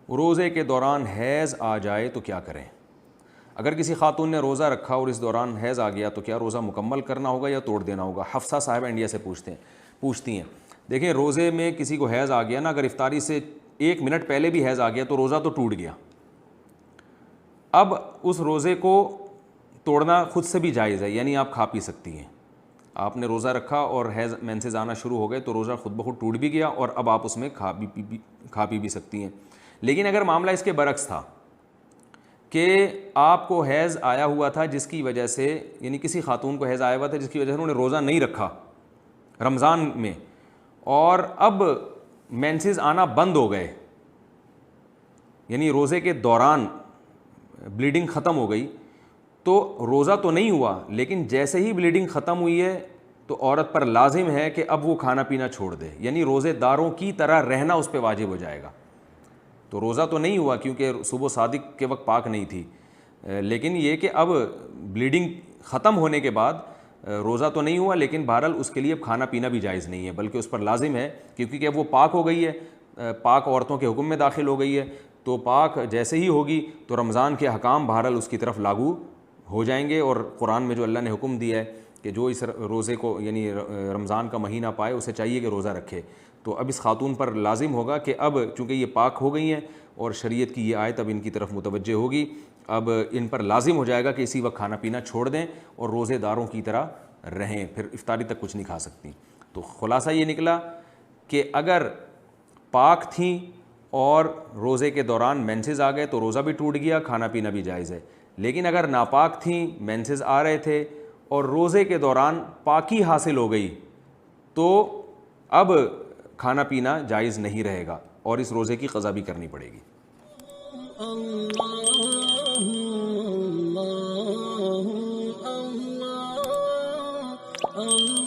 روزے کے دوران حیض آ جائے تو کیا کریں؟ اگر کسی خاتون نے روزہ رکھا اور اس دوران حیض آ گیا تو کیا روزہ مکمل کرنا ہوگا یا توڑ دینا ہوگا؟ حفصہ صاحب انڈیا سے پوچھتی ہیں. دیکھیں روزے میں کسی کو حیض آ گیا نا, اگر افطاری سے 1 منٹ پہلے بھی حیض آ گیا تو روزہ تو ٹوٹ گیا. اب اس روزے کو توڑنا خود سے بھی جائز ہے, یعنی آپ کھا پی سکتی ہیں. آپ نے روزہ رکھا اور حیض مینسز آنا شروع ہو گئے تو روزہ خود بخود ٹوٹ بھی گیا اور اب آپ اس میں کھا پی بھی سکتی ہیں. لیکن اگر معاملہ اس کے برعکس تھا کہ آپ کو حیض آیا ہوا تھا جس کی وجہ سے, یعنی کسی خاتون کو حیض آیا ہوا تھا جس کی وجہ سے انہوں نے روزہ نہیں رکھا رمضان میں, اور اب مینسز آنا بند ہو گئے, یعنی روزے کے دوران بلیڈنگ ختم ہو گئی, تو روزہ تو نہیں ہوا, لیکن جیسے ہی بلیڈنگ ختم ہوئی ہے تو عورت پر لازم ہے کہ اب وہ کھانا پینا چھوڑ دے, یعنی روزے داروں کی طرح رہنا اس پہ واجب ہو جائے گا. تو روزہ تو نہیں ہوا کیونکہ صبح صادق کے وقت پاک نہیں تھی, لیکن یہ کہ اب بلیڈنگ ختم ہونے کے بعد روزہ تو نہیں ہوا, لیکن بہرحال اس کے لیے اب کھانا پینا بھی جائز نہیں ہے, بلکہ اس پر لازم ہے کیونکہ اب وہ پاک ہو گئی ہے, پاک عورتوں کے حکم میں داخل ہو گئی ہے. تو پاک جیسے ہی ہوگی تو رمضان کے احکام بہرحال اس کی طرف لاگو ہو جائیں گے, اور قرآن میں جو اللہ نے حکم دیا ہے کہ جو اس روزے کو یعنی رمضان کا مہینہ پائے اسے چاہیے کہ روزہ رکھے. تو اب اس خاتون پر لازم ہوگا کہ اب چونکہ یہ پاک ہو گئی ہیں اور شریعت کی یہ آیت اب ان کی طرف متوجہ ہوگی, اب ان پر لازم ہو جائے گا کہ اسی وقت کھانا پینا چھوڑ دیں اور روزے داروں کی طرح رہیں, پھر افطاری تک کچھ نہیں کھا سکتی. تو خلاصہ یہ نکلا کہ اگر پاک تھیں اور روزے کے دوران مینسز آ گئے تو روزہ بھی ٹوٹ گیا, کھانا پینا بھی جائز ہے. لیکن اگر ناپاک تھیں, مینسز آ رہے تھے اور روزے کے دوران پاکی حاصل ہو گئی تو اب کھانا پینا جائز نہیں رہے گا اور اس روزے کی قضا بھی کرنی پڑے گی. اللہ